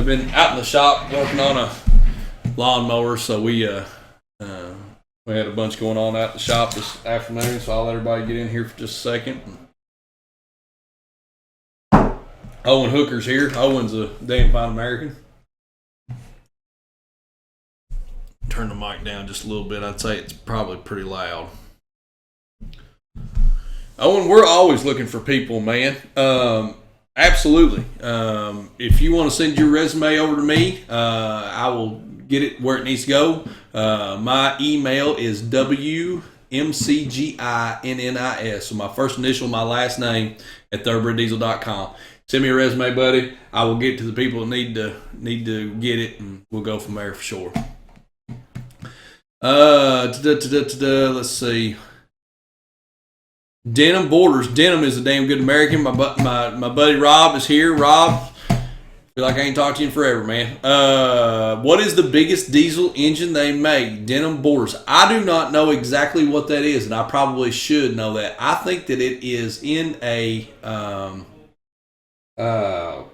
I've been out in the shop working on a lawnmower, so we had a bunch going on out in the shop this afternoon, so I'll let everybody get in here for just a second. Owen Hooker's here. Owen's a damn fine American. Turn the mic down just a little bit. I'd say it's probably pretty loud. Owen, we're always looking for people, man. Absolutely. If you want to send your resume over to me, I will get it where it needs to go. My email is WMCGINNIS. So my first initial, my last name at thoroughbreddiesel.com. Send me a resume, buddy. I will get it to the people that need to get it, and we'll go from there for sure. Let's see. Denim Borders. Denim is a damn good American. My buddy Rob is here. Rob, feel like I ain't talked to you in forever, man. What is the biggest diesel engine they make? Denim Borders. I do not know exactly what that is, and I probably should know that. I think that it is in a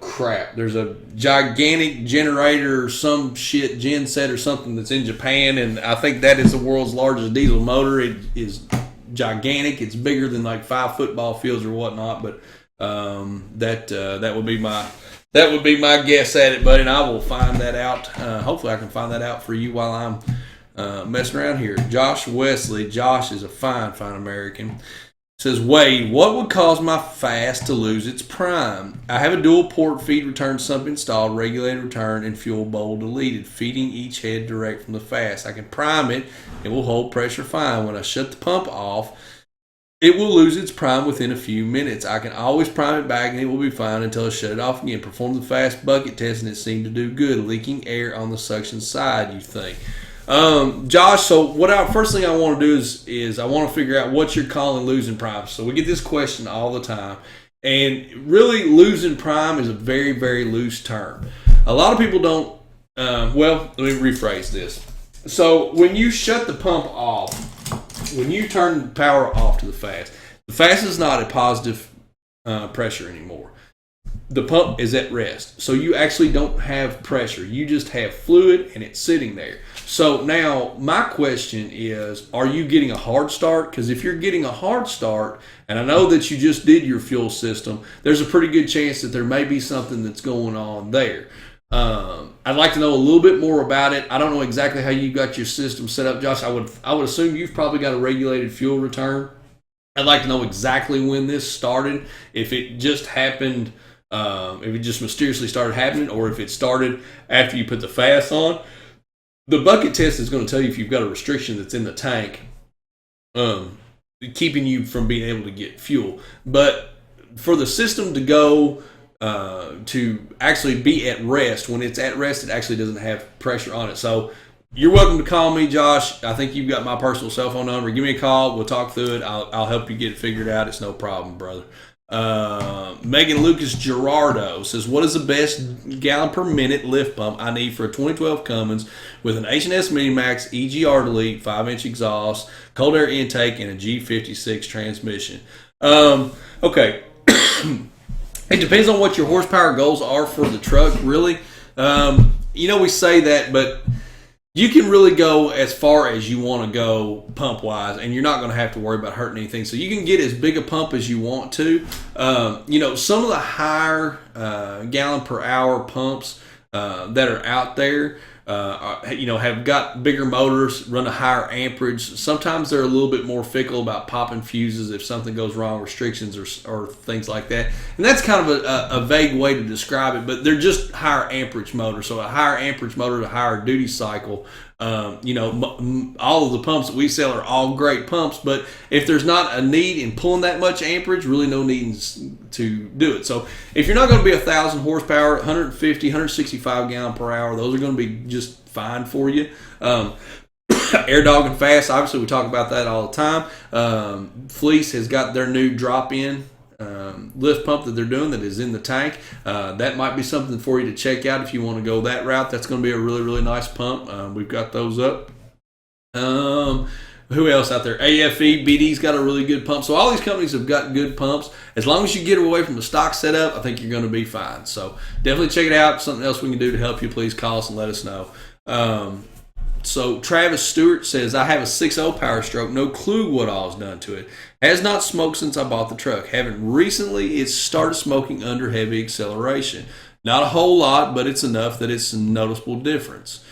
crap. There's a gigantic generator or some shit, genset or something that's in Japan, and I think that is the world's largest diesel motor. It is gigantic. It's bigger than like 5 football fields or whatnot, but that would be my guess at it, buddy, and I will find that out. Hopefully I can find that out for you while I'm messing around here. Josh Wesley. Josh is a fine American. Says, Wade, what would cause my fast to lose its prime? I have a dual port feed return sump installed, regulated return, and fuel bowl deleted, feeding each head direct from the fast. I can prime it. It will hold pressure fine. When I shut the pump off, it will lose its prime within a few minutes. I can always prime it back and it will be fine until I shut it off again. Perform the fast bucket test and it seemed to do good. Leaking air on the suction side, you think? Josh, so first thing I want to do is I want to figure out what you're calling losing prime. So we get this question all the time, and really losing prime is a very, very loose term. A lot of people don't, let me rephrase this. So when you shut the pump off, when you turn the power off to the fast is not a positive pressure anymore. The pump is at rest. So you actually don't have pressure. You just have fluid and it's sitting there. So now my question is, are you getting a hard start? Because if you're getting a hard start, and I know that you just did your fuel system, there's a pretty good chance that there may be something that's going on there. I'd like to know a little bit more about it. I don't know exactly how you got your system set up, Josh. I would assume you've probably got a regulated fuel return. I'd like to know exactly when this started, if it just happened, if it just mysteriously started happening, or if it started after you put the fast on. The bucket test is going to tell you if you've got a restriction that's in the tank, keeping you from being able to get fuel. But for the system to go to actually be at rest, when it's at rest, it actually doesn't have pressure on it. So you're welcome to call me, Josh. I think you've got my personal cell phone number. Give me a call. We'll talk through it. I'll help you get it figured out. It's no problem, brother. Megan Lucas Gerardo says, what is the best gallon per minute lift pump I need for a 2012 Cummins with an H&S Minimax EGR delete, 5-inch exhaust, cold air intake, and a G56 transmission? Okay. It depends on what your horsepower goals are for the truck, really. We say that, but you can really go as far as you want to go pump-wise, and you're not going to have to worry about hurting anything. So you can get as big a pump as you want to. Some of the higher gallon per hour pumps that are out there, have got bigger motors, run a higher amperage. Sometimes they're a little bit more fickle about popping fuses if something goes wrong, restrictions or things like that. And that's kind of a vague way to describe it, but they're just higher amperage motors. So a higher amperage motor, a higher duty cycle. All of the pumps that we sell are all great pumps, but if there's not a need in pulling that much amperage, really no need to do it. So if you're not going to be 1,000 horsepower, 150, 165 gallon per hour, those are going to be just fine for you. Air Dog and Fast, obviously we talk about that all the time. Fleece has got their new drop-in lift pump that they're doing that is in the tank. That might be something for you to check out if you want to go that route. That's going to be a really, really nice pump. We've got those up. Who else out there? AFE, BD's got a really good pump. So all these companies have got good pumps. As long as you get away from the stock setup, I think you're going to be fine. So definitely check it out. Something else we can do to help you, please call us and let us know. So Travis Stewart says, I have a 6.0 Power Stroke. No clue what all is done to it. Has not smoked since I bought the truck. Haven't recently. It started smoking under heavy acceleration. Not a whole lot, but it's enough that it's a noticeable difference.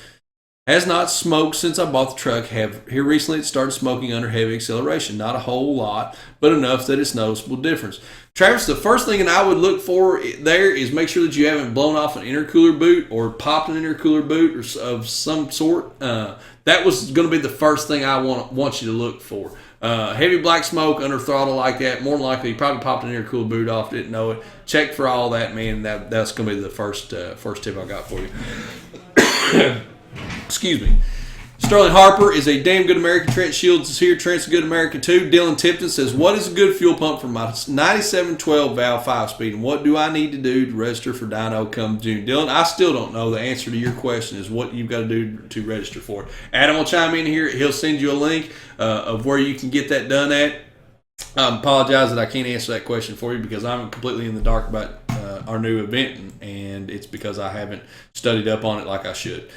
Has not smoked since I bought the truck. Here recently it started smoking under heavy acceleration. Not a whole lot, but enough that it's noticeable difference. Travis, the first thing that I would look for there is make sure that you haven't blown off an intercooler boot or popped an intercooler boot or of some sort. That was going to be the first thing I want you to look for. Heavy black smoke under throttle like that, more than likely you probably popped an intercooler boot off, didn't know it. Check for all that, man. That's going to be the first tip I got for you. Excuse me. Sterling Harper is a damn good American. Trent Shields is here. Trent's a good American too. Dylan Tipton says, what is a good fuel pump for my 9712 valve 5-speed, and what do I need to do to register for dyno come June? Dylan, I still don't know. The answer to your question is what you've got to do to register for it. Adam will chime in here. He'll send you a link of where you can get that done at. I apologize that I can't answer that question for you because I'm completely in the dark about our new event, and it's because I haven't studied up on it like I should.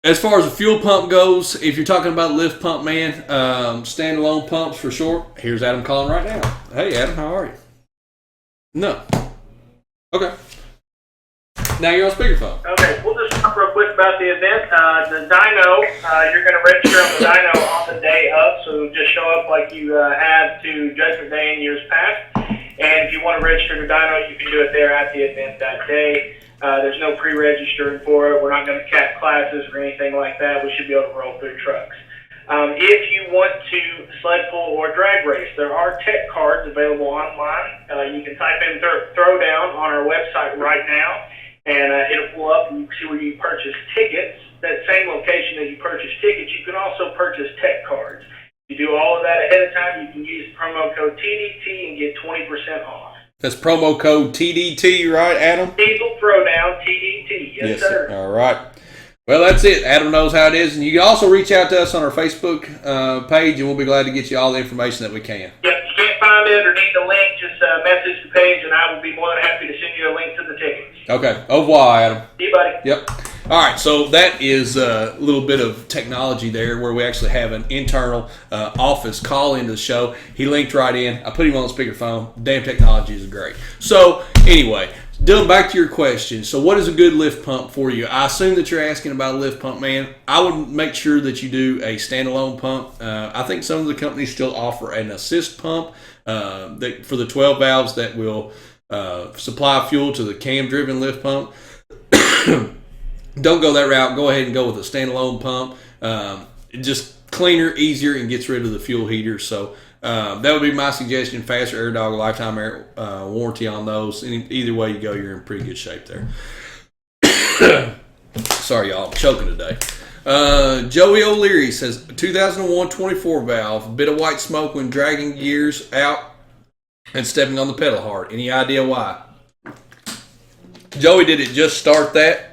As far as the fuel pump goes, if you're talking about lift pump, man, standalone pumps for sure. Here's Adam calling right now. Hey, Adam, how are you? No. Okay. Now you're on speakerphone. Okay, we'll just talk real quick about the event. The dyno, you're going to register on the dyno on the day of, so just show up like you have to Judgment Day in years past. And if you want to register to dyno, you can do it there at the event that day. There's no pre-registering for it. We're not going to cap classes or anything like that. We should be able to roll through trucks. If you want to sled pull or drag race, there are tech cards available online. You can type in Throwdown on our website right now, and it'll pull up and you can see where you purchase tickets. That same location that you purchase tickets, you can also purchase tech cards. If you do all of that ahead of time, you can use the promo code TDT and get 20% off. That's promo code TDT, right, Adam? Diesel Throwdown, TDT. Yes, sir. All right. Well, that's it. Adam knows how it is. And you can also reach out to us on our Facebook page, and we'll be glad to get you all the information that we can. Yep. If you can't find it or need the link, just message the page, and I will be more than happy to send you a link to the tickets. Okay. Au revoir, Adam. See you, buddy. Yep. All right, so that is a little bit of technology there where we actually have an internal office call into the show. He linked right in. I put him on the speakerphone. Damn technology is great. So anyway, Dylan, back to your question. So what is a good lift pump for you? I assume that you're asking about a lift pump, man. I would make sure that you do a standalone pump. I think some of the companies still offer an assist pump for the 12 valves that will supply fuel to the cam-driven lift pump. Don't go that route. Go ahead and go with a standalone pump. Just cleaner, easier, and gets rid of the fuel heater. So that would be my suggestion. Faster Air Dog lifetime air warranty on those. Either way you go, you're in pretty good shape there. Sorry, y'all. I'm choking today. Joey O'Leary says 2001 24 valve. Bit of white smoke when dragging gears out and stepping on the pedal hard. Any idea why? Joey, did it just start that?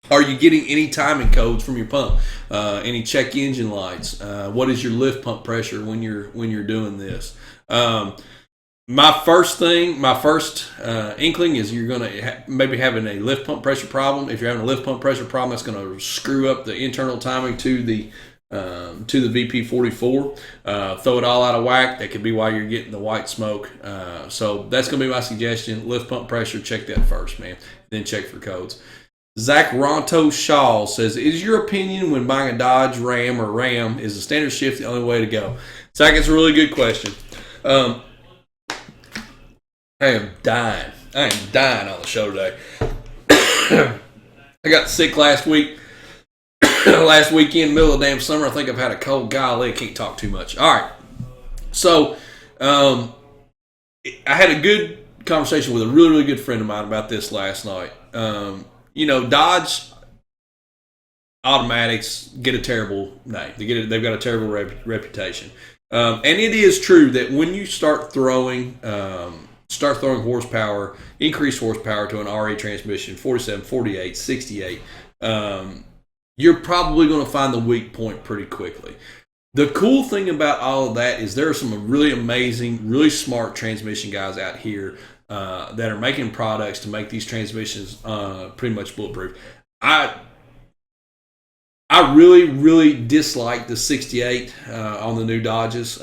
Are you getting any timing codes from your pump? Any check engine lights? What is your lift pump pressure when you're doing this? My first inkling is you're going to maybe having a lift pump pressure problem. If you're having a lift pump pressure problem, that's going to screw up the internal timing to the VP44. Throw it all out of whack. That could be why you're getting the white smoke. So that's going to be my suggestion. Lift pump pressure, check that first, man. Then check for codes. Zach Ronto Shaw says, is your opinion when buying a Dodge Ram or Ram, is the standard shift the only way to go? Zach, it's a really good question. I am dying. I am dying on the show today. I got sick last week. Last weekend, middle of the damn summer. I think I've had a cold. Golly, I can't talk too much. All right. So, I had a good conversation with a really, really good friend of mine about this last night. Dodge automatics get a terrible name. They've got a terrible reputation. And it is true that when you start throwing horsepower, increased horsepower to an RA transmission, 47, 48, 68, you're probably going to find the weak point pretty quickly. The cool thing about all of that is there are some really amazing, really smart transmission guys out here that are making products to make these transmissions pretty much bulletproof. I really dislike the 68 on the new Dodges.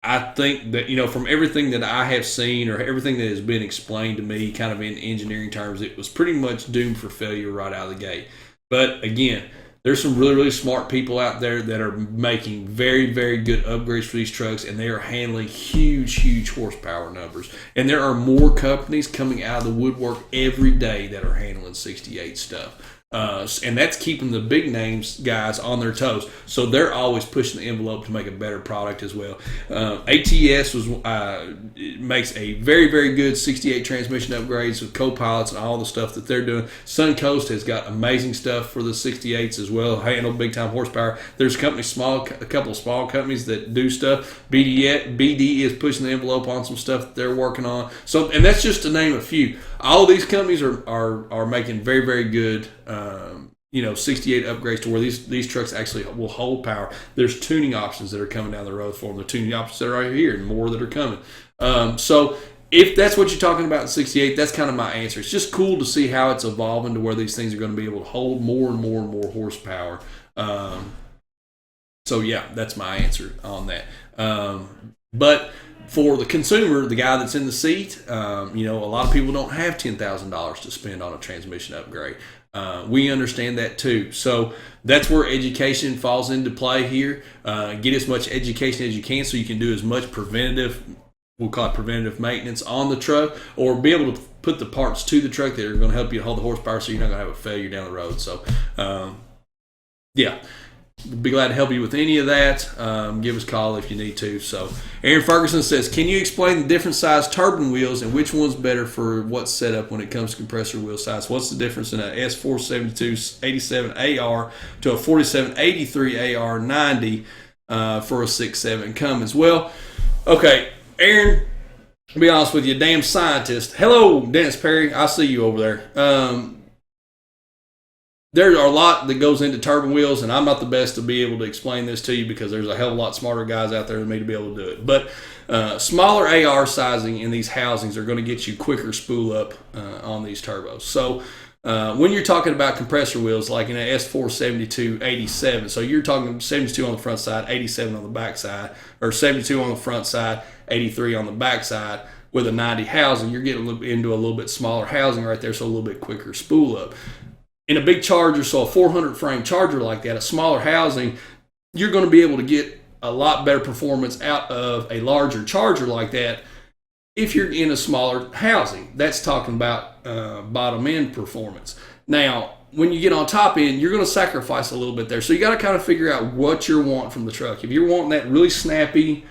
I think that, from everything that I have seen or everything that has been explained to me kind of in engineering terms, it was pretty much doomed for failure right out of the gate. But again, there's some really, really smart people out there that are making very, very good upgrades for these trucks, and they are handling huge horsepower numbers. And there are more companies coming out of the woodwork every day that are handling 68 stuff. And that's keeping the big names guys on their toes. So they're always pushing the envelope to make a better product as well. ATS makes a very, very good 68 transmission upgrades with co-pilots and all the stuff that they're doing. Suncoast has got amazing stuff for the 68s as well, handle big time horsepower. There's a couple of small companies that do stuff. BD is pushing the envelope on some stuff that they're working on. So, and that's just to name a few. All of these companies are making very, very good 68 upgrades to where these trucks actually will hold power. There's tuning options that are coming down the road for them. The tuning options that are right here and more that are coming. So if that's what you're talking about in 68, that's kind of my answer. It's just cool to see how it's evolving to where these things are going to be able to hold more and more horsepower. So yeah, that's my answer on that. But for the consumer, the guy that's in the seat, a lot of people don't have $10,000 to spend on a transmission upgrade. We understand that too. So that's where education falls into play here. Get as much education as you can so you can do as much we'll call it preventative maintenance on the truck, or be able to put the parts to the truck that are going to help you hold the horsepower so you're not going to have a failure down the road. So, yeah. Be glad to help you with any of that. Give us a call if you need to. So, Aaron Ferguson says, can you explain the different size turbine wheels and which one's better for what setup when it comes to compressor wheel size? What's the difference in an S472 87AR to a 4783 AR 90 for a 6.7 Cummins? Well, okay, Aaron, to be honest with you, damn scientist. Hello, Dennis Perry. I see you over there. There are a lot that goes into turbine wheels, and I'm not the best to be able to explain this to you because there's a hell of a lot smarter guys out there than me to be able to do it. But smaller AR sizing in these housings are going to get you quicker spool up on these turbos. So when you're talking about compressor wheels, like in an S472 87, so you're talking 72 on the front side, 87 on the back side, or 72 on the front side, 83 on the back side, with a 90 housing, you're getting into a little bit smaller housing right there, so a little bit quicker spool up. In a big charger, so a 400 frame charger like that, a smaller housing, you're going to be able to get a lot better performance out of a larger charger like that if you're in a smaller housing. That's talking about bottom end performance. Now, when you get on top end, you're going to sacrifice a little bit there. So you got to kind of figure out what you're wanting from the truck. If you're wanting that really snappy,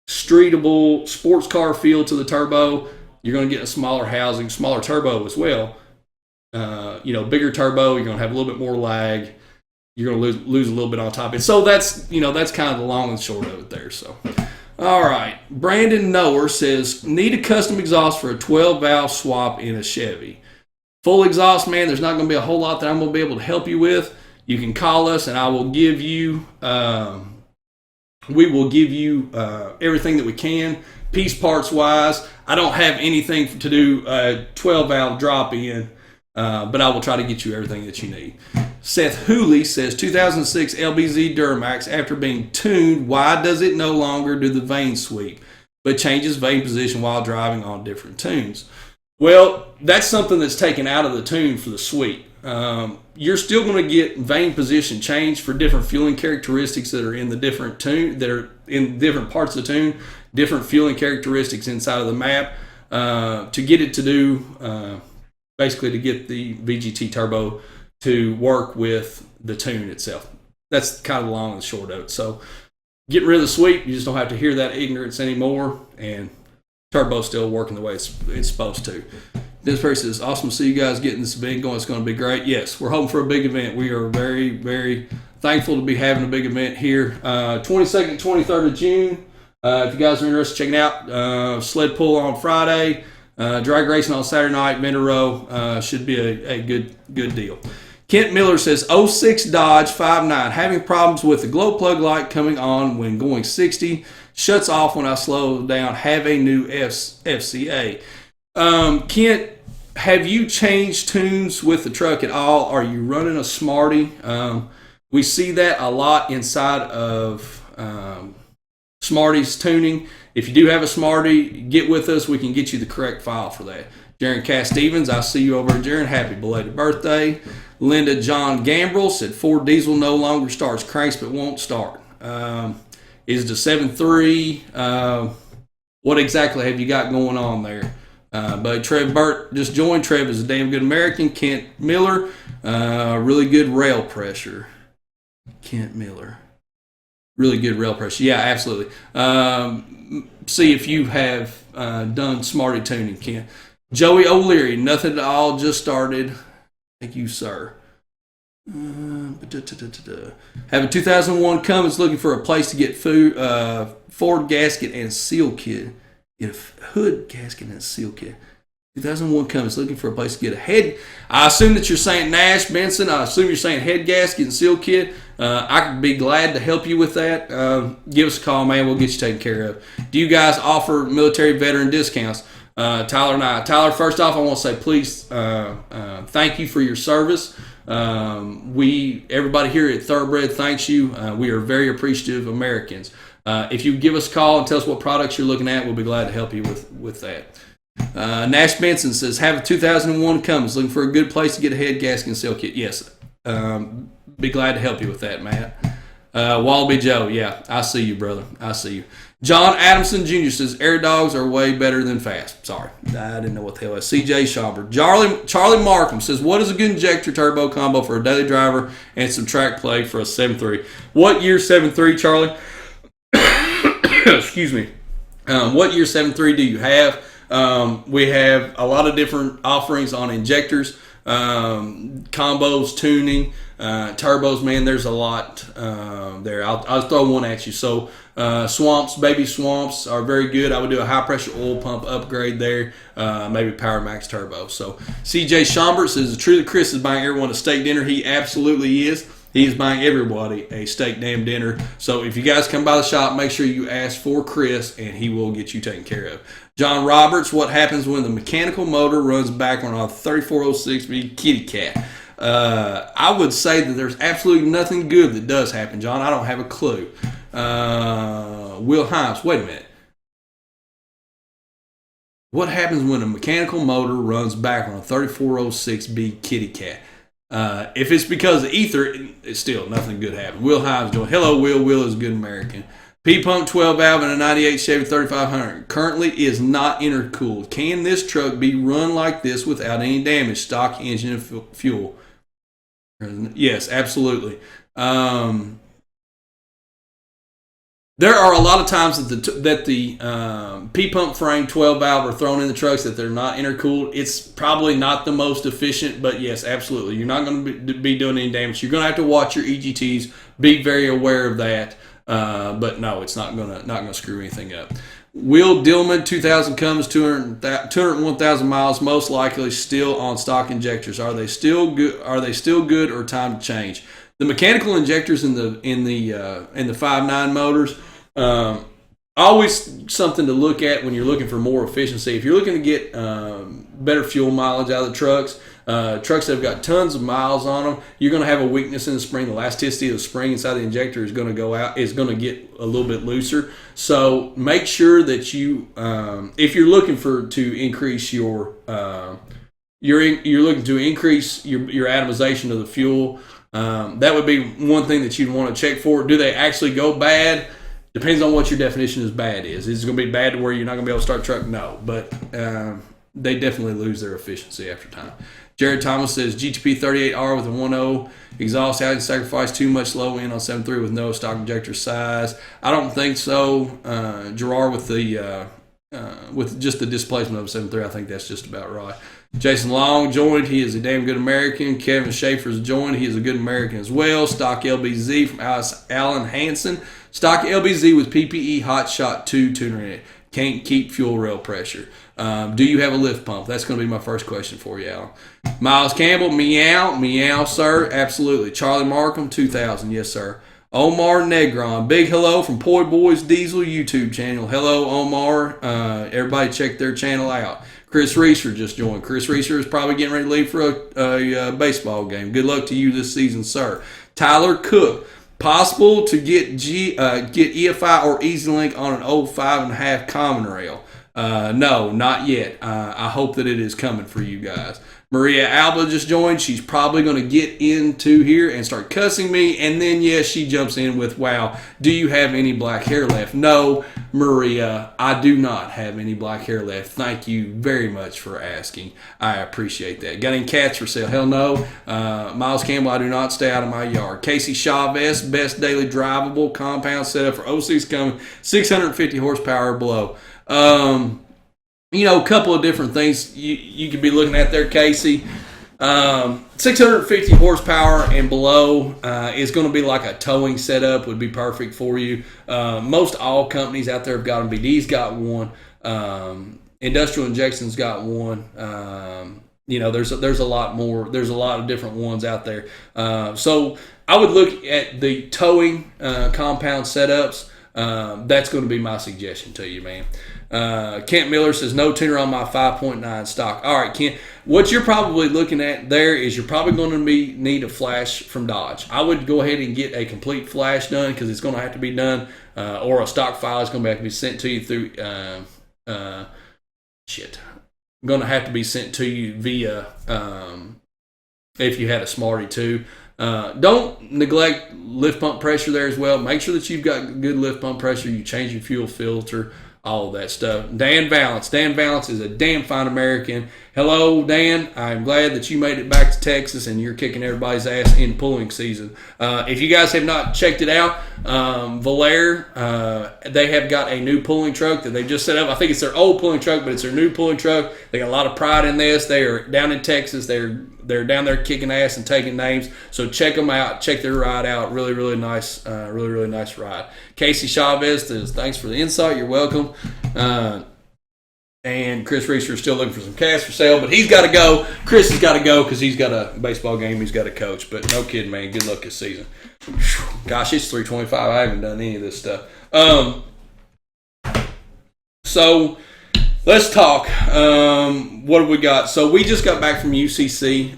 streetable sports car feel to the turbo, you're going to get a smaller housing, smaller turbo as well. Bigger turbo, you're going to have a little bit more lag. You're going to lose a little bit on top. And so that's kind of the long and short of it there. So, all right. Brandon Knower says, need a custom exhaust for a 12 valve swap in a Chevy. Full exhaust, man, there's not going to be a whole lot that I'm going to be able to help you with. You can call us and I will give you, we will give you everything that we can. Piece parts wise, I don't have anything to do 12 valve drop in. But I will try to get you everything that you need. Seth Hooley says, 2006 LBZ Duramax, after being tuned, why does it no longer do the vane sweep, but changes vane position while driving on different tunes? Well, that's something that's taken out of the tune for the sweep. You're still going to get vane position change for different fueling characteristics that are in the different tune, that are in different parts of the tune, different fueling characteristics inside of the map, to get it to do... basically to get the VGT turbo to work with the tune itself. That's kind of the long and short of it. So getting rid of the sweep, you just don't have to hear that ignorance anymore, and turbo's still working the way it's supposed to. This person says, awesome to see you guys getting this event going. It's going to be great. Yes, we're hoping for a big event. We are very, very thankful to be having a big event here. 22nd, 23rd of June. If you guys are interested in checking out, sled pull on Friday. Drag racing on Saturday night, Vendor Row, should be a good deal. Kent Miller says, '06 Dodge 5.9, having problems with the glow plug light coming on when going 60, shuts off when I slow down, have a new FCA. Kent, have you changed tunes with the truck at all? Are you running a Smarty? We see that a lot inside of Smarty's tuning. If you do have a Smarty, get with us. We can get you the correct file for that. Jaron Cass Stevens, I see you over at Jaron. Happy belated birthday. Linda John Gambrell said Ford diesel no longer starts cranks but won't start. Is the 7.3, what exactly have you got going on there? But Trev Burt just joined. Trev is a damn good American. Kent Miller, really good rail pressure. Kent Miller. Really good rail pressure. Yeah, absolutely. See if you have done Smarty tuning, Kent. Joey O'Leary, nothing at all, just started. Thank you, sir. Have a 2001 Cummins looking for a place to get food, Ford gasket and seal kit. Get a hood gasket and a seal kit. 2001 Cummins looking for a place to get a head. I assume that you're saying Nash Benson. I assume you're saying head gasket and seal kit. I could be glad to help you with that. Give us a call, man. We'll get you taken care of. Do you guys offer military veteran discounts? Tyler and I. Tyler, first off, I want to say please thank you for your service. Everybody here at Thoroughbred thanks you. We are very appreciative Americans. If you give us a call and tell us what products you're looking at, we'll be glad to help you with that. Nash Benson says, have a 2001 Cummins looking for a good place to get a head gasket and seal kit. Yes. Be glad to help you with that, Matt. Wallaby Joe, yeah, I see you, brother. I see you. John Adamson Jr. says, air dogs are way better than fast. Sorry, I didn't know what the hell that was. CJ Schauber. Charlie Markham says, what is a good injector turbo combo for a daily driver and some track play for a 7.3? What year 7.3, Charlie? Excuse me. What year 7.3 do you have? We have a lot of different offerings on injectors, combos, tuning, turbos. Man, there's a lot there. I'll throw one at you. So swamps, baby swamps are very good. I would do a high pressure oil pump upgrade there, maybe Power Max turbo. So CJ Schauber says, it's true that Chris is buying everyone a steak dinner. He absolutely is. He is buying everybody a steak damn dinner. So if you guys come by the shop, make sure you ask for Chris, and he will get you taken care of. John Roberts, what happens when the mechanical motor runs backward on a 3406B kitty cat? I would say that there's absolutely nothing good that does happen, John. I don't have a clue. Will Himes, wait a minute. What happens when a mechanical motor runs backward on a 3406B kitty cat? If it's because of ether, it's still nothing good happens. Will Himes doing, hello, Will. Will is a good American. P-Pump 12 valve and a 98 Chevy 3500 currently is not intercooled. Can this truck be run like this without any damage? Stock engine and fuel. Yes, absolutely. There are a lot of times that the P-Pump frame 12 valve are thrown in the trucks that they're not intercooled. It's probably not the most efficient, but yes, absolutely. You're not going to be doing any damage. You're going to have to watch your EGTs. Be very aware of that. But no, it's not gonna screw anything up. Will Dillman 2000 Cummins 201,000 miles, most likely still on stock injectors. Are they still good? Or time to change? The mechanical injectors in the 5.9 motors, always something to look at when you're looking for more efficiency. If you're looking to get better fuel mileage out of the trucks that have got tons of miles on them, you're going to have a weakness in the spring. The elasticity of the spring inside the injector is going to go out, is going to get a little bit looser. So make sure that you, if you're looking to increase your, you're looking to increase your atomization of the fuel, that would be one thing that you'd want to check for. Do they actually go bad? Depends on what your definition of bad is. Is it going to be bad to where you're not going to be able to start a truck? No, but they definitely lose their efficiency after time. Jared Thomas says GTP 38R with a 1.0 exhaust. How can sacrifice too much low end on 7.3 with no stock injector size? I don't think so. Gerard with just the displacement of 7.3, I think that's just about right. Jason Long joined. He is a damn good American. Kevin Schaefer's joined. He is a good American as well. Stock LBZ from Alan Hansen. Stock LBZ with PPE Hot Shot 2 tuner in it. Can't keep fuel rail pressure. Do you have a lift pump? That's going to be my first question for you, Alan. Miles Campbell, meow, sir. Absolutely. Charlie Markham, 2000. Yes, sir. Omar Negron, big hello from Poi Boys Diesel YouTube channel. Hello, Omar. Everybody check their channel out. Chris Reeser just joined. Chris Reeser is probably getting ready to leave for a baseball game. Good luck to you this season, sir. Tyler Cook, possible to get EFI or EasyLink on an old 5.5 common rail. No, not yet. I hope that it is coming for you guys. Maria Alba just joined. She's probably going to get into here and start cussing me. And then, yes, she jumps in with, wow, do you have any black hair left? No, Maria, I do not have any black hair left. Thank you very much for asking. I appreciate that. Got any cats for sale? Hell no. Miles Campbell, I do not stay out of my yard. Casey Chavez, best daily drivable compound setup for 06 coming, 650 horsepower or below. A couple of different things you could be looking at there, Casey. 650 horsepower and below is going to be like a towing setup, would be perfect for you. Most all companies out there have got them. BD's got one. Industrial Injection's got one. There's a lot more. There's a lot of different ones out there. So I would look at the towing compound setups. That's going to be my suggestion to you, man. Kent Miller says, no tuner on my 5.9 stock. All right, Kent, what you're probably looking at there is you're probably going to need a flash from Dodge. I would go ahead and get a complete flash done because it's going to have to be done, or a stock file is going to have to be sent to you through, going to have to be sent to you via, if you had a Smarty too. Don't neglect lift pump pressure there as well. Make sure that you've got good lift pump pressure. You change your fuel filter, all of that stuff. Dan Valance. Dan Valance is a damn fine American. Hello, Dan. I'm glad that you made it back to Texas and you're kicking everybody's ass in pulling season. If you guys have not checked it out, Valair, they have got a new pulling truck that they just set up. I think it's their old pulling truck, but it's their new pulling truck. They got a lot of pride in this. They are down in Texas. They're down there kicking ass and taking names. So check them out. Check their ride out. Really, really nice. Really nice ride. Casey Chavez says, thanks for the insight. You're welcome. And Chris Reeser is still looking for some cash for sale, but he's got to go. Chris has got to go because he's got a baseball game he's got to coach. But no kidding, man. Good luck this season. Gosh, it's 3:25. I haven't done any of this stuff. So let's talk. What have we got? So we just got back from UCC.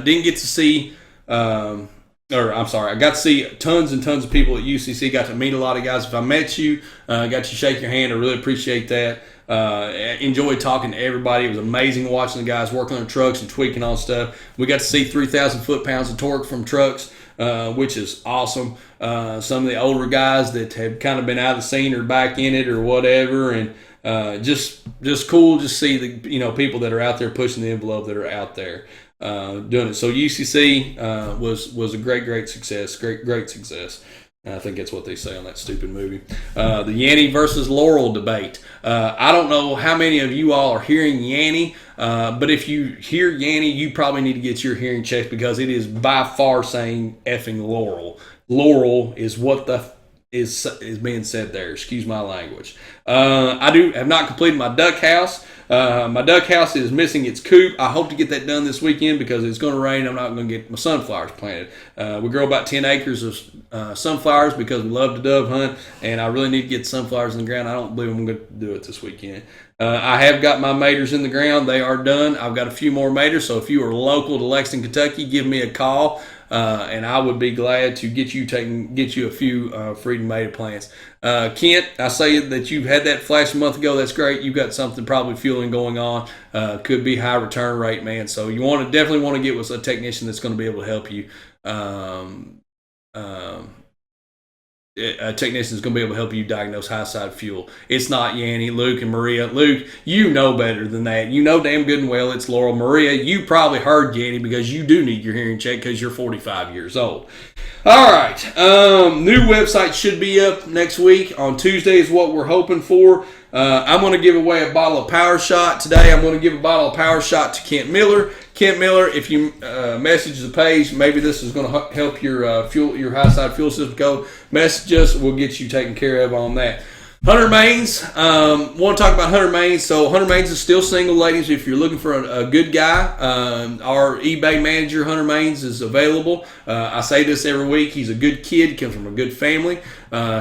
Didn't get to see, I got to see tons and tons of people at UCC. Got to meet a lot of guys. If I met you, got to shake your hand. I really appreciate that. Enjoyed talking to everybody. It was amazing watching the guys work on their trucks and tweaking on stuff. We got to see 3,000 foot-pounds of torque from trucks, which is awesome. Some of the older guys that have kind of been out of the scene or back in it or whatever, and just cool to see the people that are out there pushing the envelope, that are out there doing it. So UCC was a great success. Great success. I think that's what they say on that stupid movie. The Yanny versus Laurel debate. I don't know how many of you all are hearing Yanny, but if you hear Yanny, you probably need to get your hearing checked because it is by far saying effing Laurel. Laurel is what the is being said there. Excuse my language. I have not completed my duck house. My duck house is missing its coop. I hope to get that done this weekend because it's going to rain. I'm not going to get my sunflowers planted. We grow about 10 acres of sunflowers because we love to dove hunt, and I really need to get sunflowers in the ground. I don't believe I'm going to do it this weekend. I have got my maters in the ground. They are done. I've got a few more maters, so if you are local to Lexington, Kentucky, give me a call. And I would be glad to get you a few Freedom Mater plants. Kent, I say that you've had that flash a month ago. That's great. You've got something probably fueling going on. Could be high return rate, man. So you definitely want to get with a technician that's going to be able to help you. A technician is going to be able to help you diagnose high side fuel. It's not Yanny, Luke, and Maria. Luke, you know better than that. You know damn good and well it's Laurel. Maria, you probably heard Yanny because you do need your hearing checked because you're 45 years old. All right. New website should be up next week. On Tuesday is what we're hoping for. I'm going to give away a bottle of Power Shot today. I'm going to give a bottle of Power Shot to Kent Miller. Kent Miller, if you message the page, maybe this is going to help your high side fuel system go. Message us. We'll get you taken care of on that. Hunter Mains, want to talk about Hunter Mains. So Hunter Mains is still single, ladies. If you're looking for a good guy, our eBay manager, Hunter Mains, is available. I say this every week. He's a good kid, comes from a good family.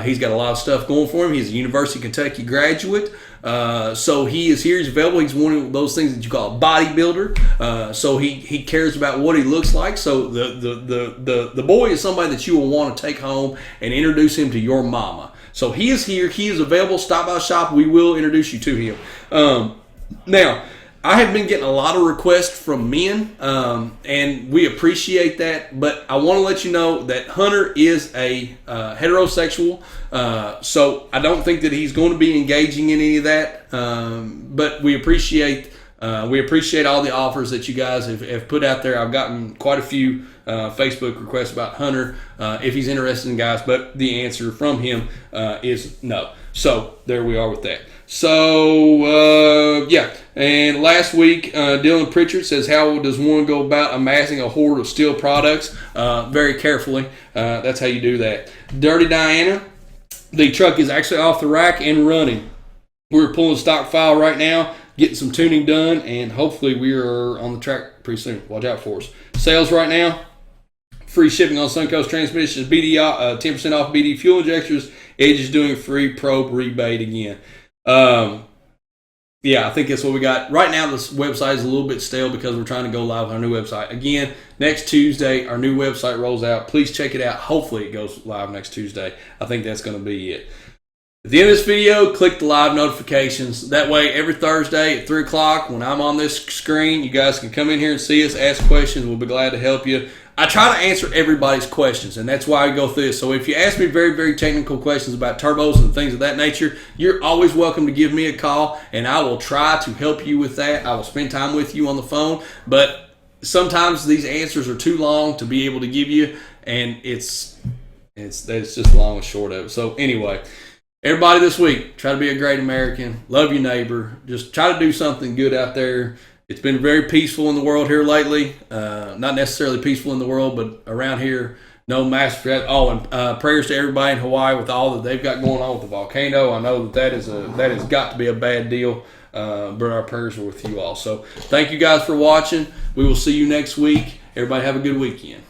He's got a lot of stuff going for him. He's a University of Kentucky graduate. So he is here. He's available. He's one of those things that you call a bodybuilder. So he cares about what he looks like. So the boy is somebody that you will want to take home and introduce him to your mama. So he is here. He is available. Stop by the shop. We will introduce you to him. Now, I have been getting a lot of requests from men, and we appreciate that. But I want to let you know that Hunter is a heterosexual, so I don't think that he's going to be engaging in any of that. But we appreciate all the offers that you guys have put out there. I've gotten quite a few Facebook requests about Hunter if he's interested in guys, but the answer from him is no. So there we are with that. So yeah, and last week Dylan Pritchard says, how does one go about amassing a hoard of steel products? Very carefully. That's how you do that. Dirty Diana, the truck is actually off the rack and running. We're pulling stock file right now, getting some tuning done, and hopefully we are on the track pretty soon. Watch out for us. Sales right now, free shipping on Suncoast transmissions, BD 10% off BD fuel injectors. Edge is doing a free probe rebate again. Yeah, I think that's what we got. Right now, this website is a little bit stale because we're trying to go live on our new website. Again, next Tuesday, our new website rolls out. Please check it out. Hopefully, it goes live next Tuesday. I think that's going to be it. At the end of this video, click the live notifications. That way, every Thursday at 3 o'clock, when I'm on this screen, you guys can come in here and see us, ask questions. We'll be glad to help you. I try to answer everybody's questions, and that's why I go through this. So if you ask me very, very technical questions about turbos and things of that nature, you're always welcome to give me a call, and I will try to help you with that. I will spend time with you on the phone, but sometimes these answers are too long to be able to give you, and it's just long and short of it. So anyway, everybody this week, try to be a great American. Love your neighbor. Just try to do something good out there. It's been very peaceful in the world here lately. Not necessarily peaceful in the world, but around here, no mass threat. Oh, and prayers to everybody in Hawaii with all that they've got going on with the volcano. I know that has got to be a bad deal, but our prayers are with you all. So thank you guys for watching. We will see you next week. Everybody have a good weekend.